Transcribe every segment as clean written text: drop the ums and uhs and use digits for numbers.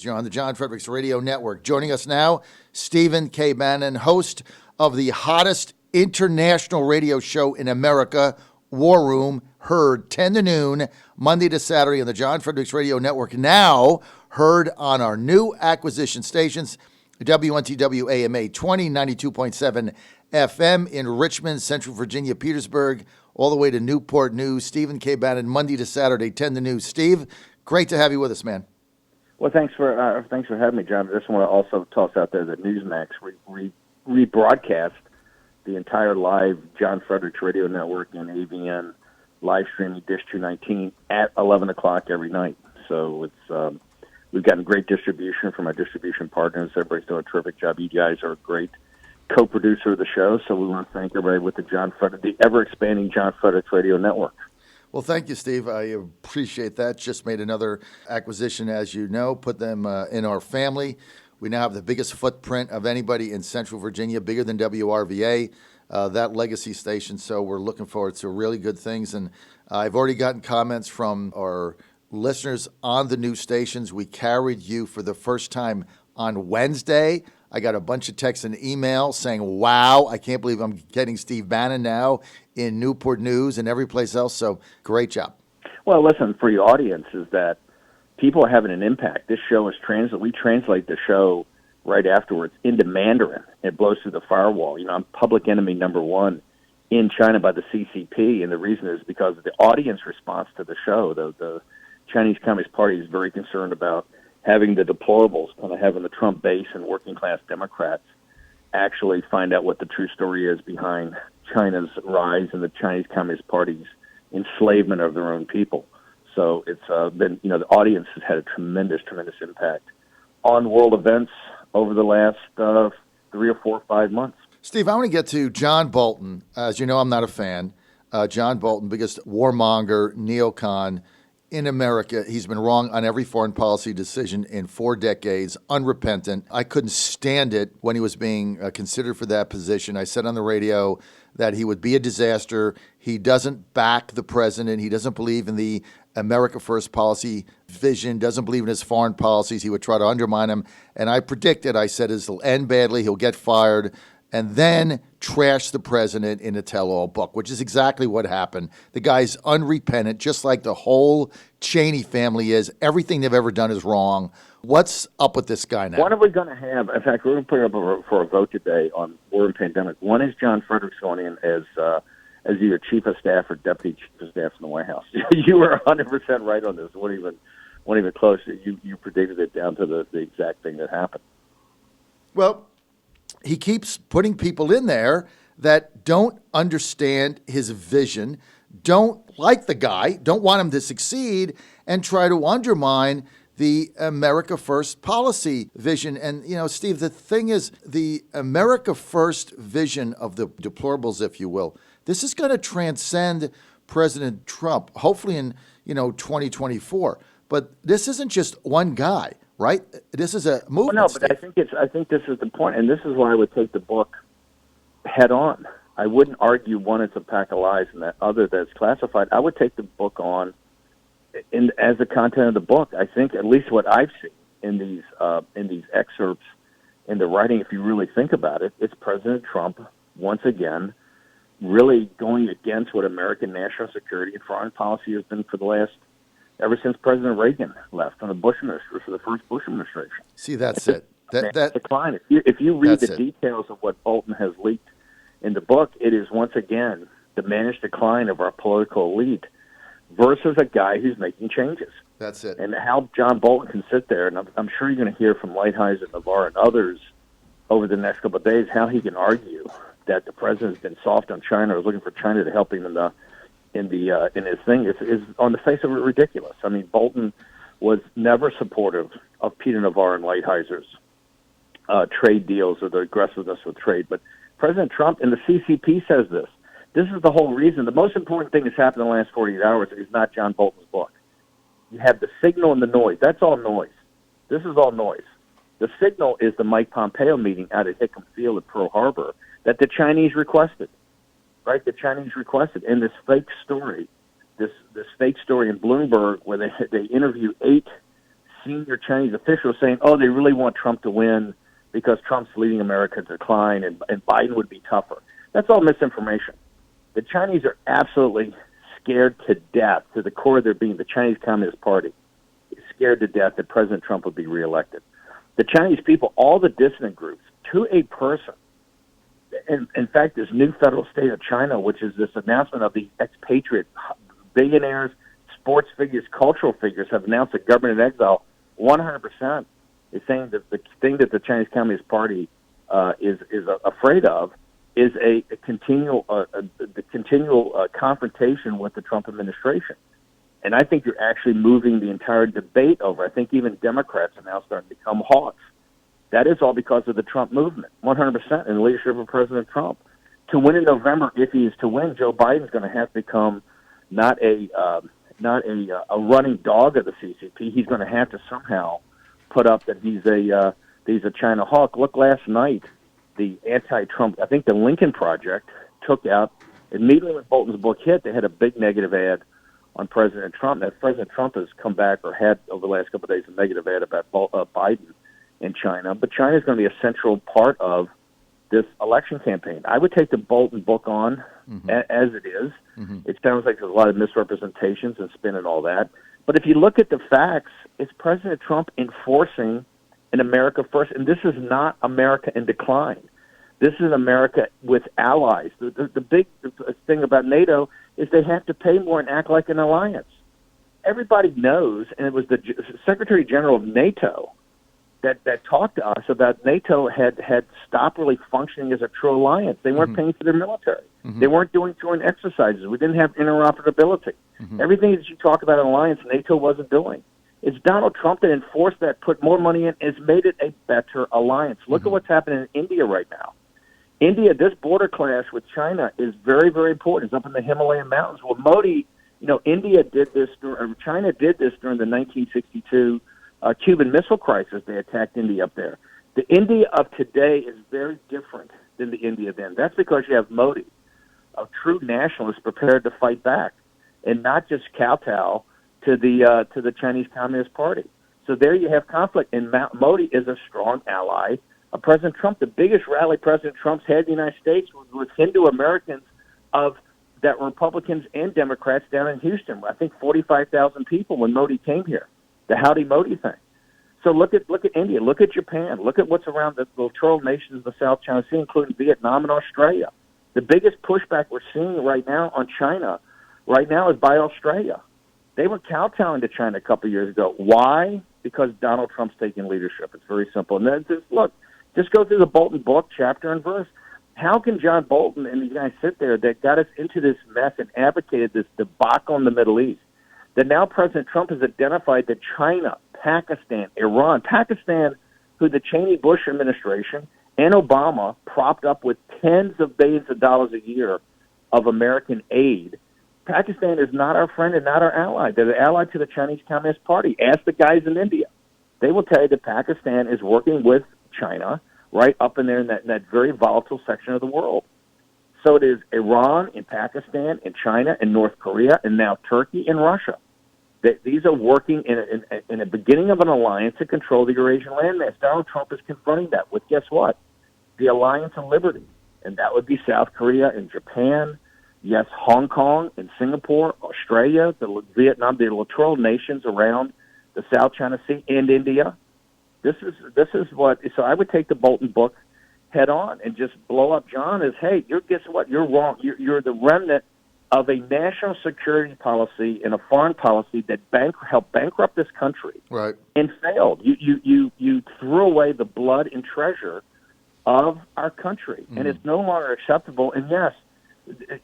You're on the John Fredericks Radio Network. Joining us now, Stephen K. Bannon, host of the hottest international radio show in America, War Room, heard 10 to noon, Monday to Saturday on the John Fredericks Radio Network. Now heard on our new acquisition stations, WNTW AMA 20, 92.7 FM in Richmond, Central Virginia, Petersburg, all the way to Newport News. Stephen K. Bannon, Monday to Saturday, 10 to noon. Steve, great to have you with us, man. Well, thanks for having me, John. I just want to also toss out there that Newsmax rebroadcast the entire live John Fredericks Radio Network and AVN live streaming Dish 219 at 11 o'clock every night. So it's we've gotten great distribution from our distribution partners. Everybody's doing a terrific job. You guys are a great co-producer of the show, so we want to thank everybody with the ever-expanding John Fredericks Radio Network. Well, thank you, Steve. I appreciate that. Just made another acquisition, as you know, put them in our family. We now have the biggest footprint of anybody in Central Virginia, bigger than WRVA, that legacy station. So we're looking forward to really good things. And I've already gotten comments from our listeners on the new stations. We carried you for the first time on Wednesday. I got a bunch of texts and emails saying, wow, I can't believe I'm getting Steve Bannon now in Newport News and every place else. So great job. Well, listen, for your audience is that people are having an impact. This show is we translate the show right afterwards into Mandarin. It blows through the firewall. You know, I'm public enemy number one in China by the CCP, and the reason is because of the audience response to the show. The Chinese Communist Party is very concerned about having the deplorables, kind of having the Trump base and working-class Democrats actually find out what the true story is behind China's rise and the Chinese Communist Party's enslavement of their own people. So it's been, the audience has had a tremendous impact on world events over the last 3 or 4 or 5 months. Steve, I want to get to John Bolton. As you know, I'm not a fan. John Bolton, biggest warmonger, neocon in America. He's been wrong on every foreign policy decision in 4 decades, unrepentant. I couldn't stand it when he was being considered for that position. I said on the radio that he would be a disaster. He doesn't back the president. He doesn't believe in the America First policy vision, doesn't believe in his foreign policies. He would try to undermine him. And I predicted, I said, it'll end badly. He'll get fired and then trash the president in a tell-all book, which is exactly what happened. The guy's unrepentant, just like the whole Cheney family is. Everything they've ever done is wrong. What's up with this guy now? What are we going to have? In fact, we're going to put it up for a vote today on war and pandemic. One is John Fredericks going in as either chief of staff or deputy chief of staff in the White House. You were 100% right on this. It wasn't even close. You predicted it down to the exact thing that happened. Well, he keeps putting people in there that don't understand his vision, don't like the guy, don't want him to succeed, and try to undermine the America First policy vision. And, Steve, the thing is, the America First vision of the deplorables, if you will, this is going to transcend President Trump, hopefully in, 2024. But this isn't just one guy. Right? This is a movement. Well, no, but I think this is the point, and this is why I would take the book head on. I wouldn't argue one is a pack of lies and that other that's classified. I would take the book on as the content of the book. I think at least what I've seen in these excerpts in the writing, if you really think about it, it's President Trump once again really going against what American national security and foreign policy has been for the last. Ever since President Reagan left on the Bush administration, for the first Bush administration. See, that's it. That decline. If you read the details of what Bolton has leaked in the book, it is once again the managed decline of our political elite versus a guy who's making changes. That's it. And how John Bolton can sit there, and I'm sure you're going to hear from Lighthizer, Navarre, and others over the next couple of days how he can argue that the president's been soft on China or is looking for China to help him in his thing is on the face of it ridiculous. I mean, Bolton was never supportive of Peter Navarre and Lighthizer's trade deals or the aggressiveness of trade. But President Trump and the CCP says this. This is the whole reason. The most important thing that's happened in the last 48 hours is not John Bolton's book. You have the signal and the noise. That's all noise. This is all noise. The signal is the Mike Pompeo meeting out at Hickam Field at Pearl Harbor that the Chinese requested. Right, the Chinese requested, and this fake story in Bloomberg where they interview 8 senior Chinese officials saying, oh, they really want Trump to win because Trump's leading America to decline and Biden would be tougher. That's all misinformation. The Chinese are absolutely scared to death, to the core of their being. The Chinese Communist Party is scared to death that President Trump would be reelected. The Chinese people, all the dissident groups, to a person, in fact, this new federal state of China, which is this announcement of the expatriate billionaires, sports figures, cultural figures, have announced a government in exile, 100% is saying that the thing that the Chinese Communist Party is afraid of is a continual confrontation with the Trump administration. And I think you're actually moving the entire debate over. I think even Democrats are now starting to become hawks. That is all because of the Trump movement, 100% in the leadership of President Trump. To win in November, if he is to win, Joe Biden's going to have to become not a running dog of the CCP. He's going to have to somehow put up that he's a China hawk. Look, last night, the anti-Trump, I think the Lincoln Project took out, immediately when Bolton's book hit, they had a big negative ad on President Trump. Now, President Trump has come back, or had over the last couple of days, a negative ad about Biden in China. But China is going to be a central part of this election campaign. I would take the Bolton book on as it is. It sounds like there's a lot of misrepresentations and spin and all that. But if you look at the facts, it's President Trump enforcing an America first. And this is not America in decline. This is America with allies. The big thing about NATO is they have to pay more and act like an alliance. Everybody knows, and it was the Secretary General of NATO that talked to us about NATO had stopped really functioning as a true alliance. They weren't paying for their military. They weren't doing joint exercises. We didn't have interoperability. Everything that you talk about an alliance, NATO wasn't doing. It's Donald Trump that enforced that, put more money in, has made it a better alliance. Look at what's happening in India right now. India, this border clash with China is very, very important. It's up in the Himalayan mountains. Well, Modi, India did this, or China did this during the 1962 Cuban Missile Crisis. They attacked India up there. The India of today is very different than the India then. That's because you have Modi, a true nationalist prepared to fight back and not just kowtow to the Chinese Communist Party. So there you have conflict, and Modi is a strong ally of President Trump. The biggest rally President Trump's had in the United States was Hindu Americans that were Republicans and Democrats down in Houston. I think 45,000 people when Modi came here. The Howdy Modi thing. So look at India, look at Japan, look at what's around the littoral nations of the South China Sea, including Vietnam and Australia. The biggest pushback we're seeing right now on China right now is by Australia. They were kowtowing to China a couple of years ago. Why? Because Donald Trump's taking leadership. It's very simple. And then just go through the Bolton book, chapter and verse. How can John Bolton and these guys sit there that got us into this mess and advocated this debacle in the Middle East? That now President Trump has identified that China, Pakistan, Iran, who the Cheney-Bush administration and Obama propped up with tens of billions of dollars a year of American aid. Pakistan is not our friend and not our ally. They're the ally to the Chinese Communist Party. Ask the guys in India. They will tell you that Pakistan is working with China right up in there in that very volatile section of the world. So it is Iran and Pakistan and China and North Korea and now Turkey and Russia. These are working in a beginning of an alliance to control the Eurasian landmass. Donald Trump is confronting that with, guess what? The Alliance of Liberty. And that would be South Korea and Japan, yes, Hong Kong and Singapore, Australia, Vietnam, the littoral nations around the South China Sea and India. This is what, so I would take the Bolton book head on and just blow up John as, hey, guess what? You're wrong. You're the remnant of a national security policy and a foreign policy that helped bankrupt this country, right, and failed. You threw away the blood and treasure of our country, and it's no longer acceptable. And yes,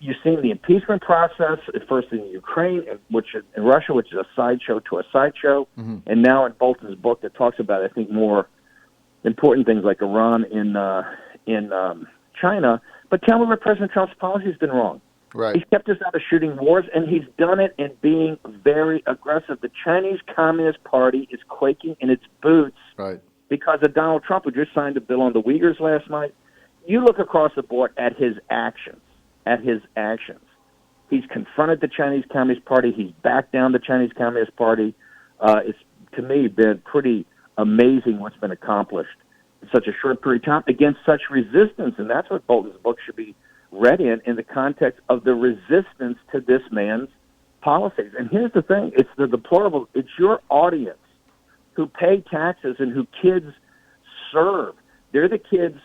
you've seen the impeachment process, first in Ukraine, in Russia, which is a sideshow to a sideshow, and now in Bolton's book that talks about, I think, more important things like Iran in China. But tell me where President Trump's policy has been wrong. Right. He's kept us out of shooting wars, and he's done it in being very aggressive. The Chinese Communist Party is quaking in its boots because of Donald Trump, who just signed a bill on the Uyghurs last night. You look across the board at his actions. He's confronted the Chinese Communist Party. He's backed down the Chinese Communist Party. It's to me, been pretty amazing what's been accomplished in such a short period of time against such resistance. And that's what Bolton's book should be read in the context of the resistance to this man's policies. And here's the thing. It's the deplorable. It's your audience who pay taxes and who kids serve. They're the kids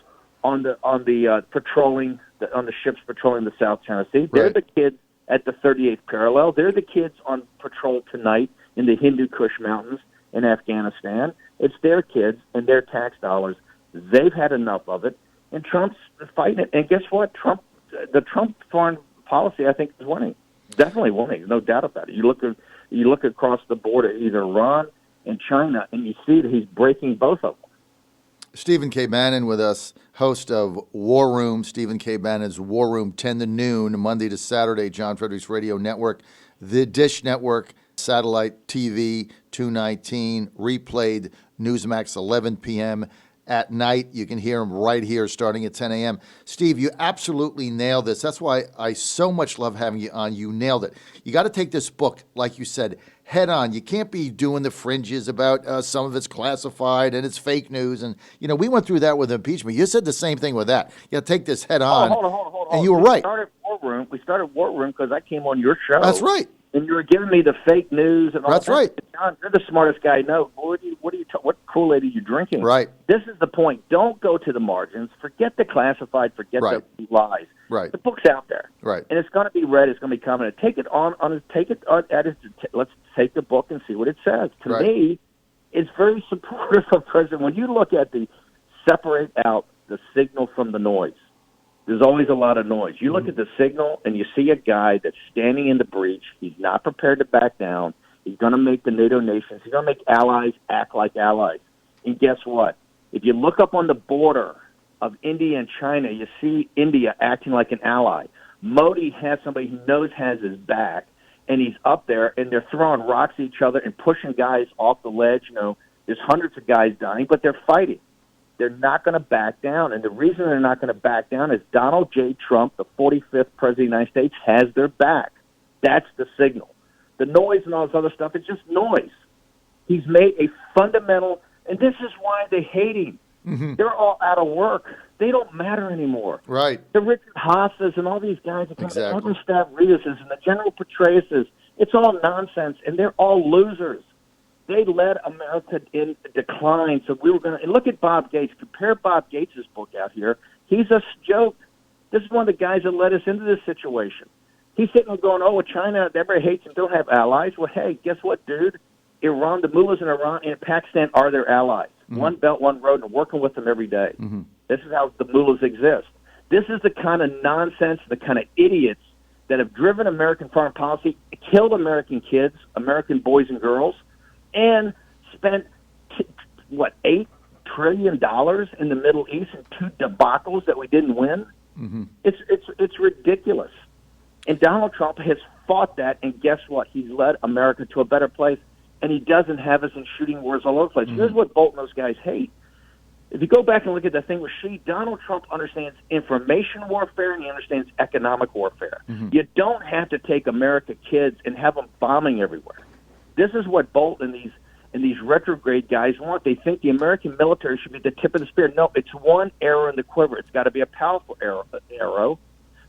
on the patrolling on the ships patrolling the South China Sea. They're Right. the kids at the 38th parallel. They're the kids on patrol tonight in the Hindu Kush Mountains in Afghanistan. It's their kids and their tax dollars. They've had enough of it, and Trump's fighting it. And guess what? The Trump foreign policy, I think, is winning. Definitely winning. No doubt about it. You look across the board at either Iran and China, and you see that he's breaking both of them. Stephen K. Bannon with us, host of War Room. Stephen K. Bannon's War Room, 10 to noon, Monday to Saturday, John Fredericks Radio Network, the Dish Network, satellite TV, 219, replayed Newsmax, 11 p.m. at night. You can hear him right here starting at 10 a.m. Steve, you absolutely nailed this. That's why I so much love having you on. You nailed it. You got to take this book, like you said, head on. You can't be doing the fringes about some of it's classified and it's fake news. And, we went through that with impeachment. You said the same thing with that. You got to take this head on. Hold on. And you were right. We started War Room because I came on your show. That's right. And you were giving me the fake news and all That's that. right. John, you're the smartest guy I know. What Kool-Aid are you drinking? Right. This is the point. Don't go to the margins. Forget the classified. Forget Right. the lies. Right. The book's out there. Right. And it's going to be read. It's going to be commented. Take it let's take the book and see what it says. To Right. me, it's very supportive of President. When you look at separate out the signal from the noise, there's always a lot of noise. You look at the signal and you see a guy that's standing in the breach. He's not prepared to back down. He's going to make the NATO nations, he's going to make allies act like allies. And guess what? If you look up on the border of India and China, you see India acting like an ally. Modi has somebody he knows has his back, and he's up there, and they're throwing rocks at each other and pushing guys off the ledge. There's hundreds of guys dying, but they're fighting. They're not going to back down. And the reason they're not going to back down is Donald J. Trump, the 45th President of the United States, has their back. That's the signal. The noise and all this other stuff is just noise. He's made a fundamental, and this is why they hate him. Mm-hmm. They're all out of work. They don't matter anymore. Right. The Richard Haas's and all these guys, the Exactly. Staff Reeses and the General Petraeuses, it's all nonsense, and they're all losers. They led America in decline, so we were going to look at Bob Gates. Compare Bob Gates' book out here. He's a joke. This is one of the guys that led us into this situation. He's sitting there going, "Oh, China, everybody hates them, don't have allies." Well, hey, guess what, dude? Iran, the mullahs in Iran and Pakistan are their allies. Mm-hmm. One belt, one road, and working with them every day. Mm-hmm. This is how the mullahs exist. This is the kind of nonsense, the kind of idiots that have driven American foreign policy, killed American kids, American boys and girls, and spent, $8 trillion in the Middle East in two debacles that we didn't win? Mm-hmm. It's ridiculous. And Donald Trump has fought that, and guess what? He's led America to a better place, and he doesn't have us in shooting wars all over the place. Mm-hmm. Here's what Bolton those guys hate. If you go back and look at that thing with Xi, Donald Trump understands information warfare and he understands economic warfare. Mm-hmm. You don't have to take American kids and have them bombing everywhere. This is what Bolton and these retrograde guys want. They think the American military should be the tip of the spear. No, it's one arrow in the quiver. It's got to be a powerful arrow.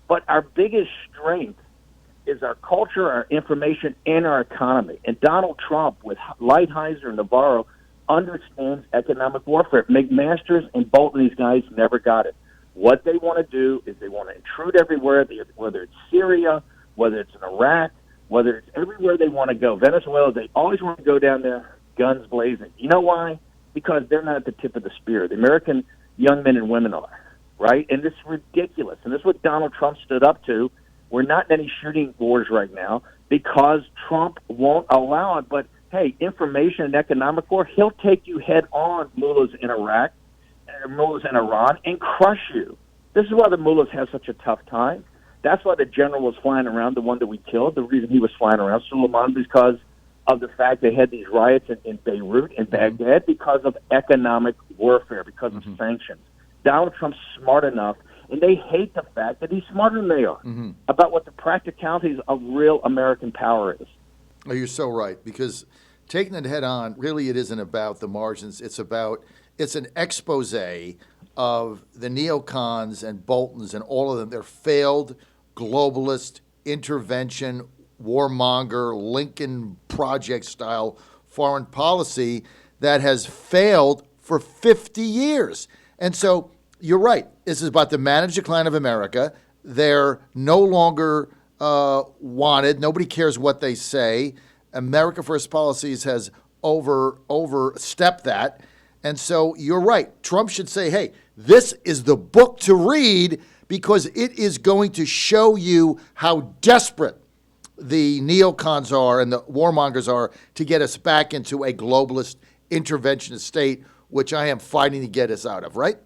But our biggest strength is our culture, our information, and our economy. And Donald Trump, with Lighthizer and Navarro, understands economic warfare. McMaster's and Bolton, these guys never got it. What they want to do is they want to intrude everywhere, whether it's Syria, whether it's in Iraq, whether it's everywhere they want to go. Venezuela, they always want to go down there, guns blazing. You know why? Because they're not at the tip of the spear. The American young men and women are, right? And it's ridiculous. And this is what Donald Trump stood up to. We're not in any shooting wars right now because Trump won't allow it. But, hey, information and economic war, he'll take you head on, mullahs in Iraq, mullahs in Iran, and crush you. This is why the mullahs have such a tough time. That's why the general was flying around, the one that we killed. The reason he was flying around, Suleiman, because of the fact they had these riots in Beirut and Baghdad because of economic warfare, because of sanctions. Donald Trump's smart enough, and they hate the fact that he's smarter than they are about what the practicalities of real American power is. Oh, you're so right, because taking it head on, really it isn't about the margins. It's an expose of the neocons and Boltons and all of them. They're failed globalist intervention, warmonger, Lincoln Project style foreign policy that has failed for 50 years. And so you're right. This is about the managed decline of America. They're no longer wanted. Nobody cares what they say. America First policies has overstepped that. And so you're right. Trump should say, hey, this is the book to read because it is going to show you how desperate the neocons are and the warmongers are to get us back into a globalist interventionist state, which I am fighting to get us out of, right?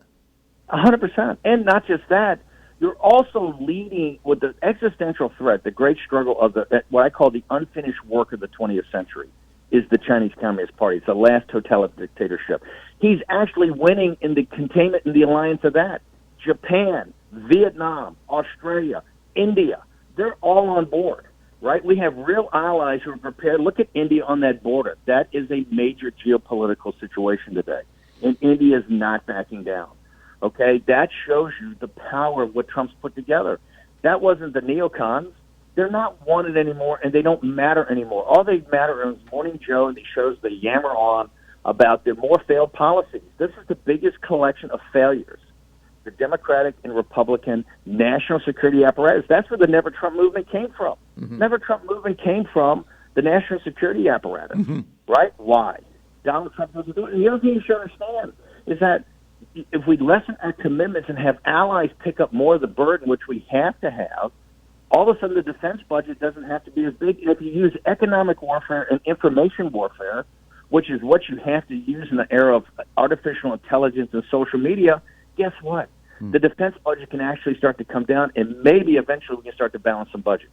100%. And not just that, you're also leading with the existential threat, the great struggle of what I call the unfinished work of the 20th century is the Chinese Communist Party. It's the last totalitarian dictatorship. He's actually winning in the containment and the alliance of that. Japan, Vietnam, Australia, India, they're all on board, right? We have real allies who are prepared. Look at India on that border. That is a major geopolitical situation today, and India is not backing down. Okay, that shows you the power of what Trump's put together. That wasn't the neocons. They're not wanted anymore, and they don't matter anymore. All they matter is Morning Joe and these shows they yammer on about their more failed policies. This is the biggest collection of failures. The Democratic and Republican national security apparatus. That's where the Never Trump movement came from. Mm-hmm. Never Trump movement came from the national security apparatus, right? Why? Donald Trump doesn't do it. And the other thing you should understand is that if we lessen our commitments and have allies pick up more of the burden, which we have to have, all of a sudden the defense budget doesn't have to be as big. And if you use economic warfare and information warfare, which is what you have to use in the era of artificial intelligence and social media, guess what? The defense budget can actually start to come down, and maybe eventually we can start to balance some budgets.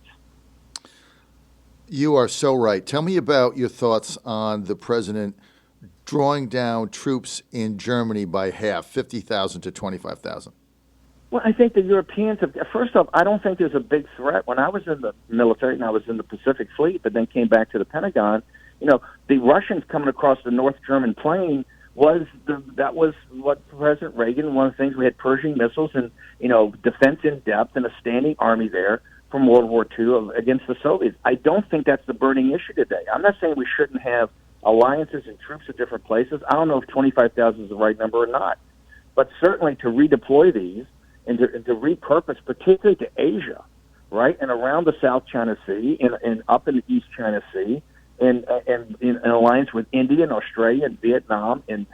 You are so right. Tell me about your thoughts on the president drawing down troops in Germany by half, 50,000 to 25,000. Well, I think the Europeans have, first off, I don't think there's a big threat. When I was in the military and I was in the Pacific Fleet, but then came back to the Pentagon, the Russians coming across the North German plain that was what President Reagan, one of the things, we had Pershing missiles and, defense in depth and a standing army there from World War II against the Soviets. I don't think that's the burning issue today. I'm not saying we shouldn't have alliances and troops at different places. I don't know if 25,000 is the right number or not. But certainly to redeploy these and to repurpose, particularly to Asia, right, and around the South China Sea and up in the East China Sea, and in an alliance with India and Australia and Vietnam and,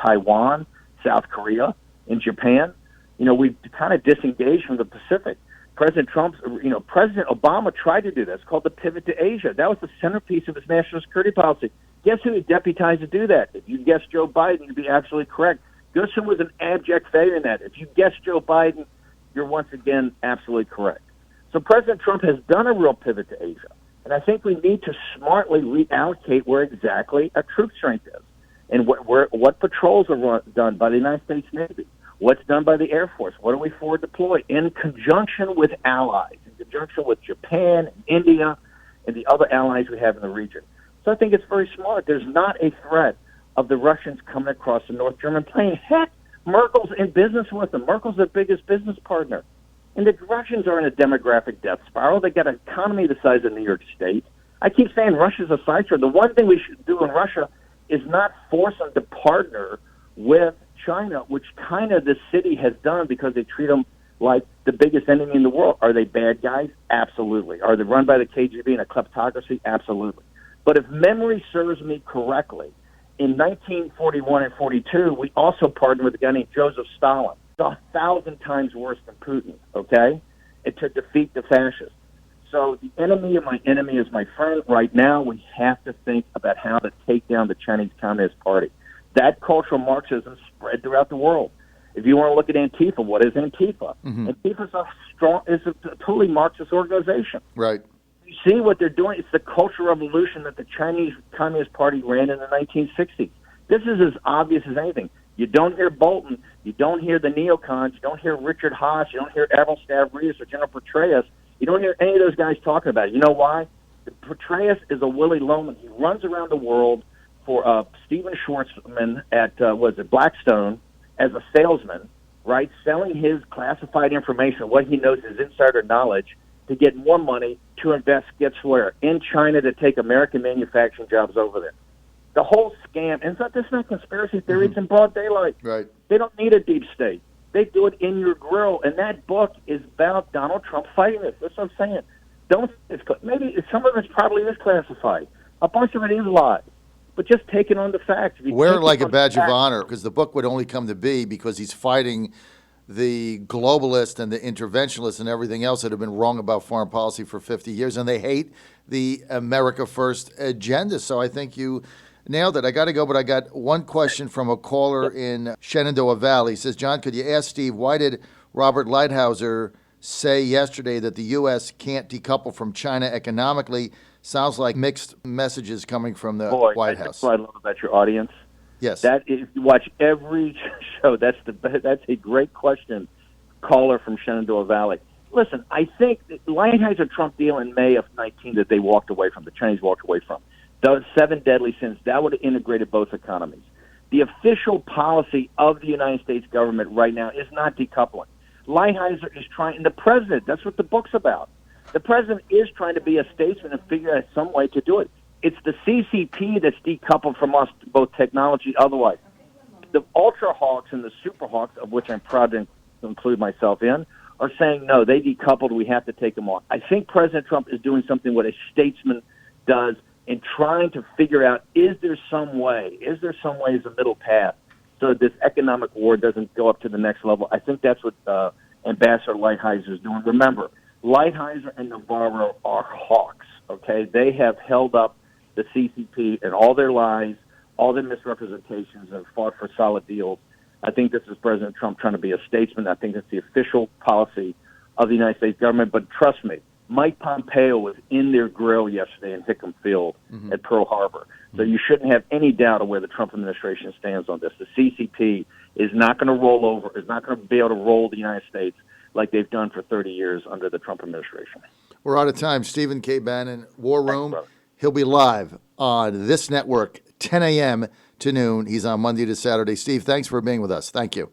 Taiwan, South Korea, and Japan. We've kind of disengaged from the Pacific. President Obama tried to do that. It's called the pivot to Asia. That was the centerpiece of his national security policy. Guess who he deputized to do that? If you guessed Joe Biden, you'd be absolutely correct. Guess who was an abject failure in that? If you guessed Joe Biden, you're once again absolutely correct. So President Trump has done a real pivot to Asia. And I think we need to smartly reallocate where exactly our troop strength is and what patrols are done by the United States Navy. What's done by the Air Force? What do we forward deploy in conjunction with allies, in conjunction with Japan, and India, and the other allies we have in the region? So I think it's very smart. There's not a threat of the Russians coming across the North German plain. Heck, Merkel's in business with them. Merkel's their biggest business partner. And the Russians are in a demographic death spiral. They got an economy the size of New York State. I keep saying Russia's a sideshow. The one thing we should do in Russia is not force them to partner with China, which kind of the city has done because they treat them like the biggest enemy in the world. Are they bad guys? Absolutely. Are they run by the KGB and a kleptocracy? Absolutely. But if memory serves me correctly, in 1941 and 42, we also partnered with a guy named Joseph Stalin. 1,000 times worse than Putin, okay? And to defeat the fascists. So the enemy of my enemy is my friend. Right now, we have to think about how to take down the Chinese Communist Party. That cultural Marxism spread throughout the world. If you want to look at Antifa, what is Antifa? Mm-hmm. Antifa is a totally Marxist organization. Right. You see what they're doing? It's the cultural revolution that the Chinese Communist Party ran in the 1960s. This is as obvious as anything. You don't hear Bolton. You don't hear the neocons. You don't hear Richard Haas. You don't hear Admiral Stavridis or General Petraeus. You don't hear any of those guys talking about it. You know why? portray us as a Willy Loman. He runs around the world for Stephen Schwarzman at Blackstone as a salesman, right, selling his classified information, what he knows is insider knowledge, to get more money to invest, guess where? In China, to take American manufacturing jobs over there. The whole scam, and this is not conspiracy theory, it's in broad daylight. Right. They don't need a deep state. They do it in your grill, and that book is about Donald Trump fighting this. That's what I'm saying. Maybe some of it probably is classified. A bunch of it is lies. But just take it on the facts. Wear it like a badge of honor, because the book would only come to be because he's fighting the globalists and the interventionists and everything else that have been wrong about foreign policy for 50 years, and they hate the America First agenda. So I think you nailed it. I got to go, but I got one question from a caller in Shenandoah Valley. He says, John, could you ask Steve, why did Robert Lighthizer say yesterday that the U.S. can't decouple from China economically? Sounds like mixed messages coming from the White House. That's what I love about your audience. Yes. That is, you watch every show. That's a great question, caller from Shenandoah Valley. Listen, I think the Lighthizer-Trump deal in May of 19 that they walked away from, the Chinese walked away from, those 7 deadly sins, that would have integrated both economies. The official policy of the United States government right now is not decoupling. Lighthizer is trying, and the president, that's what the book's about. The president is trying to be a statesman and figure out some way to do it. It's the CCP that's decoupled from us, both technology, otherwise. The ultra hawks and the super hawks, of which I'm proud to include myself in, are saying, no, they decoupled, we have to take them on. I think President Trump is doing something what a statesman does in trying to figure out, is there some way as a middle path so that this economic war doesn't go up to the next level? I think that's what Ambassador Lighthizer is doing. Remember, Lighthizer and Navarro are hawks, okay? They have held up the CCP and all their lies, all their misrepresentations, and fought for solid deals. I think this is President Trump trying to be a statesman. I think it's the official policy of the United States government. But trust me, Mike Pompeo was in their grill yesterday in Hickam Field at Pearl Harbor. So you shouldn't have any doubt of where the Trump administration stands on this. The CCP is not going to roll over, is not going to be able to roll the United States like they've done for 30 years under the Trump administration. We're out of time. Stephen K. Bannon, War Room. Thanks, He'll be live on this network, 10 a.m. to noon. He's on Monday to Saturday. Steve, thanks for being with us. Thank you.